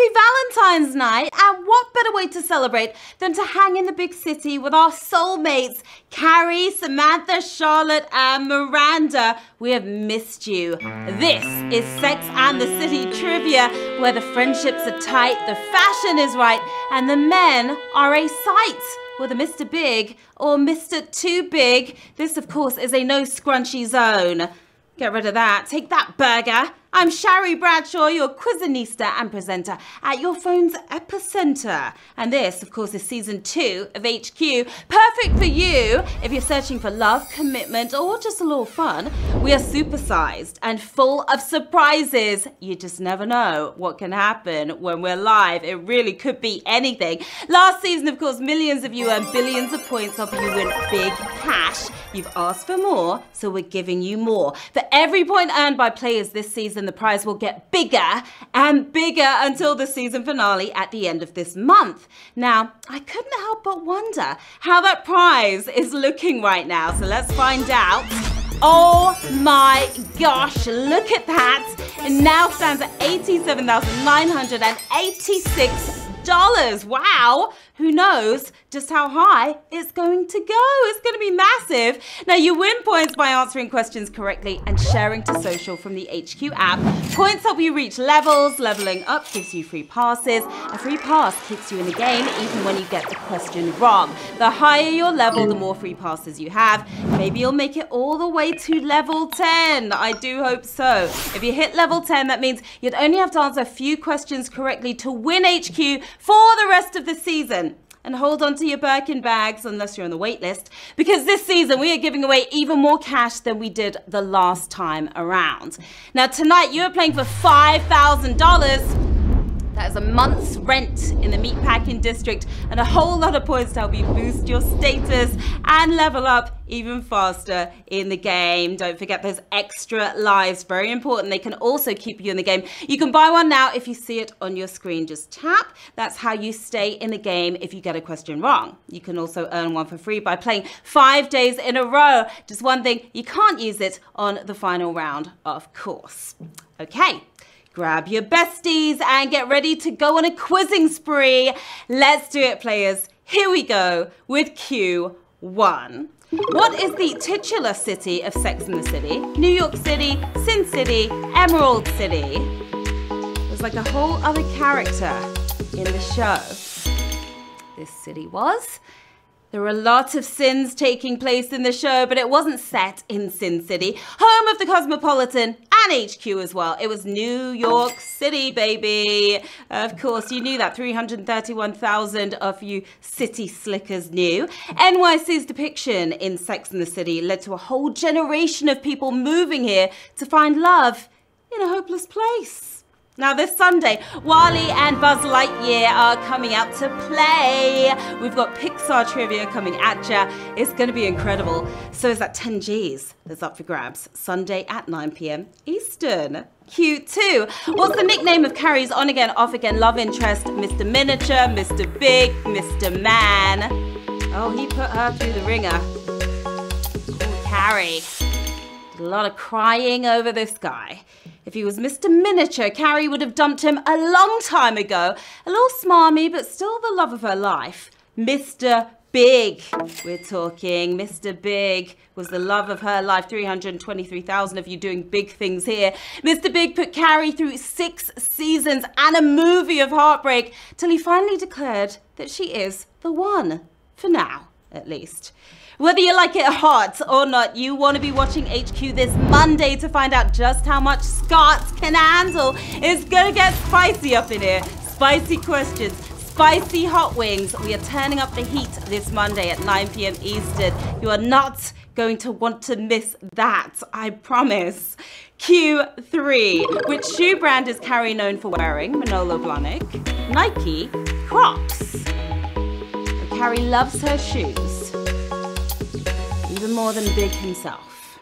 Happy Valentine's night, and what better way to celebrate than to hang in the big city with our soulmates, Carrie, Samantha, Charlotte, and Miranda. We have missed you. This is Sex and the City Trivia, where the friendships are tight, the fashion is right, and the men are a sight. Whether Mr. Big or Mr. Too Big, this of course is a no scrunchy zone. Get rid of that. Take that, burger. I'm Shari Bradshaw, your quizzinista and presenter at your phone's epicenter. And this, of course, is season 2 of HQ. Perfect for you if you're searching for love, commitment, or just a little fun. We are supersized and full of surprises. You just never know what can happen when we're live. It really could be anything. Last season, of course, millions of you earned billions of points, helping you win big cash. You've asked for more, so we're giving you more. For every point earned by players this season, the prize will get bigger and bigger until the season finale at the end of this month. Now, I couldn't help but wonder how that prize is looking right now, so let's find out. Oh my gosh, look at that. It now stands at $87,986. Wow. Who knows just how high it's going to go? It's going to be massive. Now, you win points by answering questions correctly and sharing to social from the HQ app. Points help you reach levels. Leveling up gives you free passes. A free pass keeps you in the game even when you get the question wrong. The higher your level, the more free passes you have. Maybe you'll make it all the way to level 10. I do hope so. If you hit level 10, that means you'd only have to answer a few questions correctly to win HQ for the rest of the season. And hold on to your Birkin bags unless you're on the wait list, because this season we are giving away even more cash than we did the last time around. Now tonight you are playing for $5,000. That is a month's rent in the meatpacking district and a whole lot of points to help you boost your status and level up even faster in the game. Don't forget those extra lives, very important. They can also keep you in the game. You can buy one now if you see it on your screen. Just tap. That's how you stay in the game if you get a question wrong. You can also earn one for free by playing 5 days in a row. Just one thing, you can't use it on the final round, of course. Okay. Grab your besties and get ready to go on a quizzing spree. Let's do it, players. Here we go with Q1. What is the titular city of Sex and the City? New York City, Sin City, Emerald City. There's like a whole other character in the show. This city was. There were lots of sins taking place in the show, but it wasn't set in Sin City, home of the Cosmopolitan and HQ as well. It was New York City, baby. Of course, you knew that. 331,000 of you city slickers knew. NYC's depiction in Sex and the City led to a whole generation of people moving here to find love in a hopeless place. Now this Sunday, WALL-E and Buzz Lightyear are coming out to play. We've got Pixar trivia coming at ya. It's going to be incredible. So is that 10 G's that's up for grabs Sunday at 9 p.m. Eastern. Q2. What's the nickname of Carrie's on-again, off-again love interest? Mr. Miniature, Mr. Big, Mr. Man. Oh, he put her through the ringer. Oh, Carrie. A lot of crying over this guy. If he was Mr. Miniature, Carrie would have dumped him a long time ago. A little smarmy, but still the love of her life. Mr. Big, we're talking. Mr. Big was the love of her life. 323,000 of you doing big things here. Mr. Big put Carrie through 6 seasons and a movie of heartbreak till he finally declared that she is the one. For now, at least. Whether you like it hot or not, you want to be watching HQ this Monday to find out just how much Scott can handle. It's going to get spicy up in here. Spicy questions, spicy hot wings. We are turning up the heat this Monday at 9 p.m. Eastern. You are not going to want to miss that, I promise. Q3. Which shoe brand is Carrie known for wearing? Manolo Blahnik, Nike, Crocs. Carrie loves her shoes. Even more than Big himself.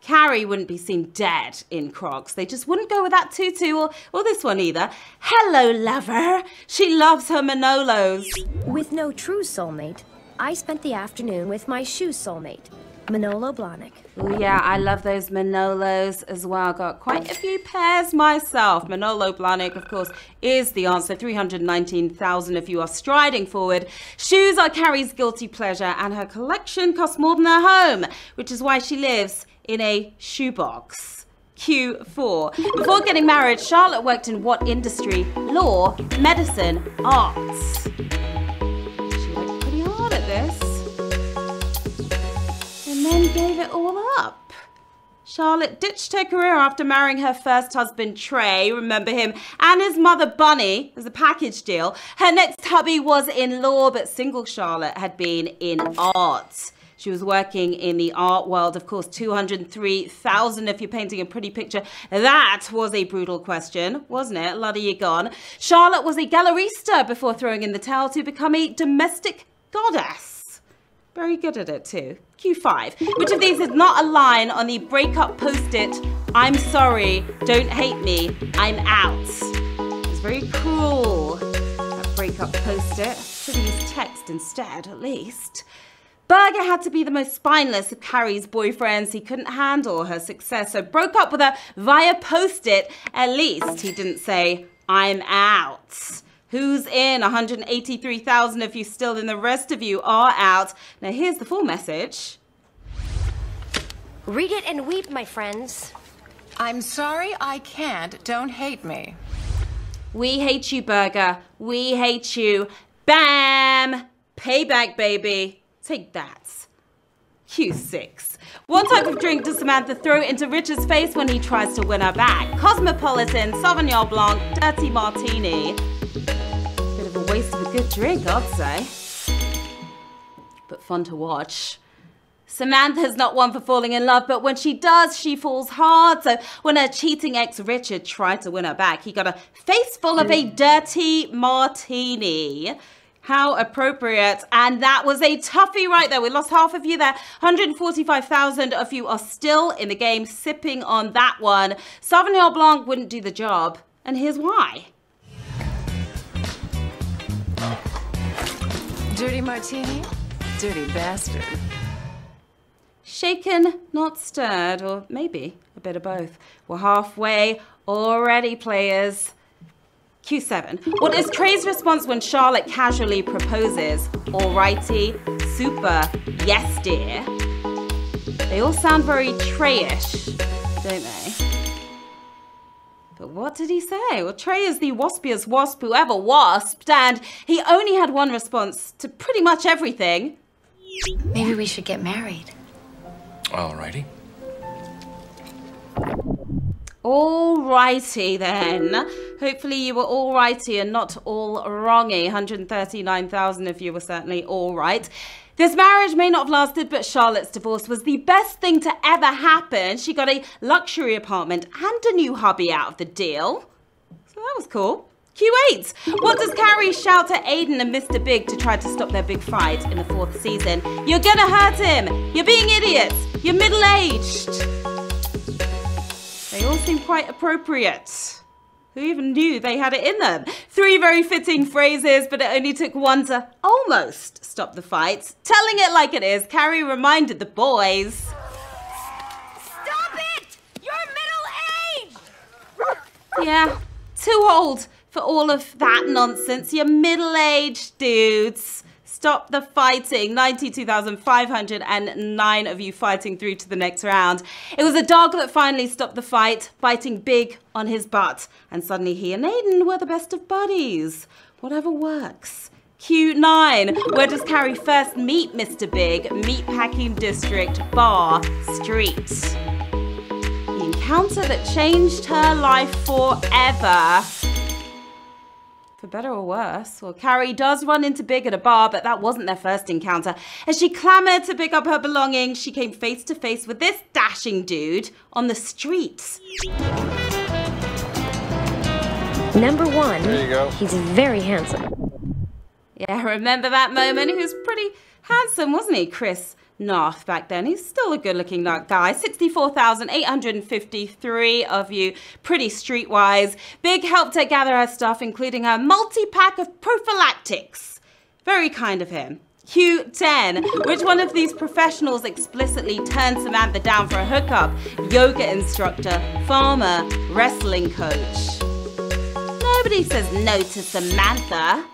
Carrie wouldn't be seen dead in Crocs. They just wouldn't go with that tutu or this one either. Hello, lover. She loves her Manolos. With no true soulmate, I spent the afternoon with my shoe soulmate. Manolo Blahnik. Oh yeah, I love those Manolos as well. Got quite a few pairs myself. Manolo Blahnik, of course, is the answer. 319,000 if you are striding forward. Shoes are Carrie's guilty pleasure, and her collection costs more than her home, which is why she lives in a shoebox. Q4. Before getting married, Charlotte worked in what industry? Law, medicine, arts. She worked pretty hard at this. And then gave it all up. Charlotte ditched her career after marrying her first husband, Trey, remember him, and his mother, Bunny, as a package deal. Her next hubby was in law, but single Charlotte had been in art. She was working in the art world, of course, 203,000 if you're painting a pretty picture. That was a brutal question, wasn't it? Luddy, you gone. Charlotte was a gallerista before throwing in the towel to become a domestic goddess. Very good at it too. Q5. Which of these is not a line on the breakup post-it, I'm sorry, don't hate me, I'm out? It's very cruel, that breakup post-it. Should have used text instead, at least. Berger had to be the most spineless of Carrie's boyfriends. He couldn't handle her success, so broke up with her via post-it. At least he didn't say, I'm out. Who's in? 183,000 if you're still in, the rest of you are out. Now here's the full message. Read it and weep, my friends. I'm sorry, I can't. Don't hate me. We hate you, Berger. We hate you. Bam! Payback, baby. Take that. Q6. What type of drink does Samantha throw into Richard's face when he tries to win her back? Cosmopolitan, Sauvignon Blanc, Dirty Martini. Bit of a waste of a good drink, I'd say. But fun to watch. Samantha's not one for falling in love, but when she does, she falls hard. So when her cheating ex Richard tried to win her back, he got a face full of a dirty martini. How appropriate. And that was a toughie right there. We lost half of you there. 145,000 of you are still in the game sipping on that one. Sauvignon Blanc wouldn't do the job. And here's why. Dirty martini? Dirty bastard. Shaken, not stirred, or maybe a bit of both. We're halfway already, players. Q7. What is Trey's response when Charlotte casually proposes? Alrighty, super, yes dear. They all sound very Treyish, don't they? But what did he say? Well, Trey is the waspiest wasp who ever wasped, and he only had one response to pretty much everything. Maybe we should get married. Alrighty. Alrighty then. Hopefully you were alrighty and not all wrongy. 139,000 if you were certainly alright. This marriage may not have lasted, but Charlotte's divorce was the best thing to ever happen. She got a luxury apartment and a new hubby out of the deal. So that was cool. Q8. What does Carrie shout at Aiden and Mr. Big to try to stop their big fight in the 4th season? You're gonna hurt him. You're being idiots. You're middle-aged. They all seem quite appropriate. Who even knew they had it in them? 3 very fitting phrases, but it only took one to almost stop the fight. Telling it like it is, Carrie reminded the boys. Stop it! You're middle-aged! Yeah, too old for all of that nonsense. You're middle-aged dudes. Stop the fighting. 92,509 of you fighting through to the next round. It was a dog that finally stopped the fight, biting big on his butt. And suddenly he and Aiden were the best of buddies. Whatever works. Q9. Where does Carrie first meet Mr. Big? Meatpacking District, Bar Street. The encounter that changed her life forever. For better or worse. Well, Carrie does run into Big at a bar, but that wasn't their first encounter. As she clamoured to pick up her belongings, she came face to face with this dashing dude on the streets. Number 1. There you go. He's very handsome. Yeah, remember that moment? He was pretty handsome, wasn't he, Chris Narth back then? He's still a good-looking guy. 64,853 of you, pretty streetwise. Big helped her gather her stuff, including her multi-pack of prophylactics. Very kind of him. Q10. Which one of these professionals explicitly turned Samantha down for a hookup? Yoga instructor, farmer, wrestling coach. Nobody says no to Samantha.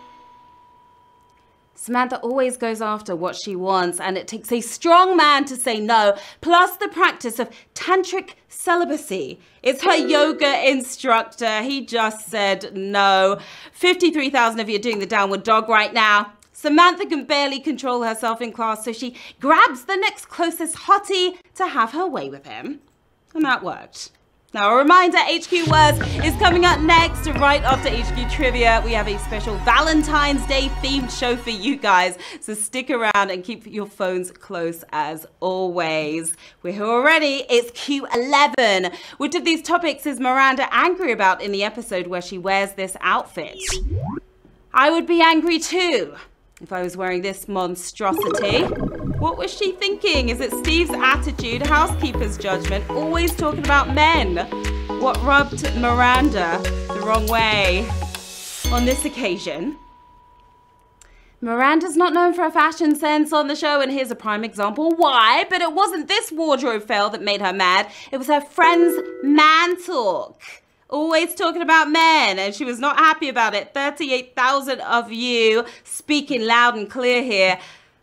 Samantha always goes after what she wants, and it takes a strong man to say no, plus the practice of tantric celibacy. It's her yoga instructor. He just said no. 53,000 of you are doing the downward dog right now. Samantha can barely control herself in class, so she grabs the next closest hottie to have her way with him. And that worked. Now, a reminder, HQ Words is coming up next. Right after HQ Trivia, we have a special Valentine's Day themed show for you guys. So stick around and keep your phones close as always. We're here already. It's Q11. Which of these topics is Miranda angry about in the episode where she wears this outfit? I would be angry too if I was wearing this monstrosity. What was she thinking? Is it Steve's attitude, housekeeper's judgment, always talking about men? What rubbed Miranda the wrong way on this occasion? Miranda's not known for her fashion sense on the show, and here's a prime example why. But it wasn't this wardrobe fail that made her mad. It was her friend's man talk. Always talking about men, and she was not happy about it. 38,000 of you speaking loud and clear here.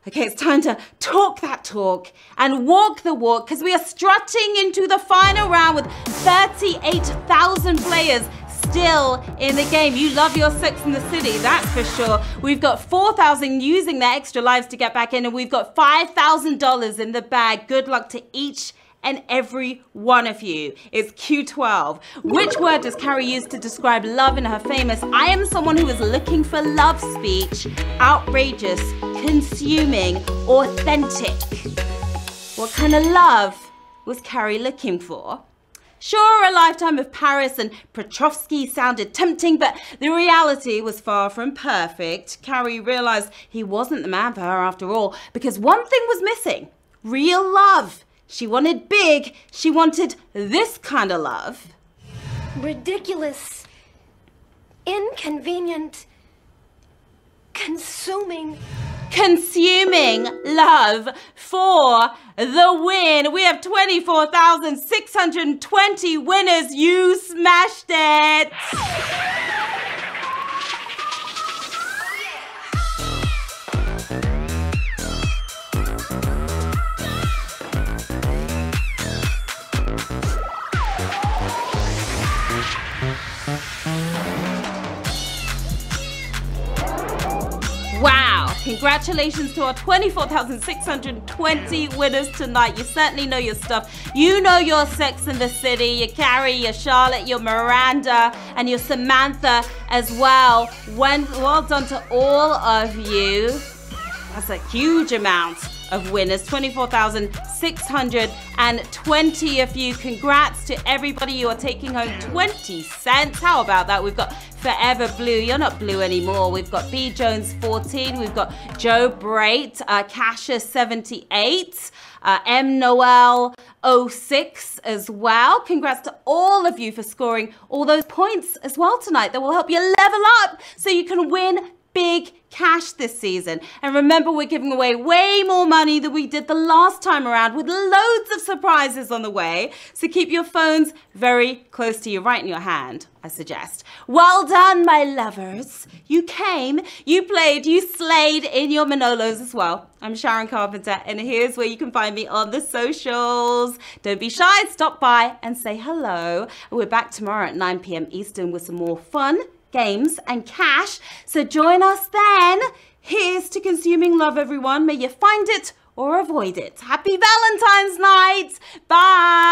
Okay, it's time to talk that talk and walk the walk, because we are strutting into the final round with 38,000 players still in the game. You love your Sex and the City, that's for sure. We've got 4,000 using their extra lives to get back in, and we've got $5,000 in the bag. Good luck to each and every one of you. It's Q12. Which word does Carrie use to describe love in her famous "I am someone who is looking for love" speech? Outrageous, consuming, authentic. What kind of love was Carrie looking for? Sure, a lifetime of Paris and Petrovsky sounded tempting, but the reality was far from perfect. Carrie realized he wasn't the man for her after all, because one thing was missing: real love. She wanted big. She wanted this kind of love. Ridiculous. Inconvenient. Consuming love for the win. We have 24,620 winners. You smashed it. Wow, congratulations to our 24,620 winners tonight. You certainly know your stuff. You know your Sex and the City, your Carrie, your Charlotte, your Miranda, and your Samantha as well. Well done to all of you. That's a huge amount of winners, 24,620 of you. Congrats to everybody. You are taking home 20 cents. How about that? We've got Forever Blue. You're not blue anymore. We've got B Jones 14. We've got Joe Brait, Cassius 78, M Noel 06 as well. Congrats to all of you for scoring all those points as well tonight. That will help you level up so you can win big cash this season. And remember, we're giving away way more money than we did the last time around, with loads of surprises on the way. So keep your phones very close to you, right in your hand, I suggest. Well done, my lovers. You came, you played, you slayed in your Manolos as well. I'm Sharon Carpenter, and here's where you can find me on the socials. Don't be shy, stop by and say hello. We're back tomorrow at 9 p.m. Eastern with some more fun, games and cash. So join us then. Here's to consuming love, everyone. May you find it or avoid it. Happy Valentine's night. Bye.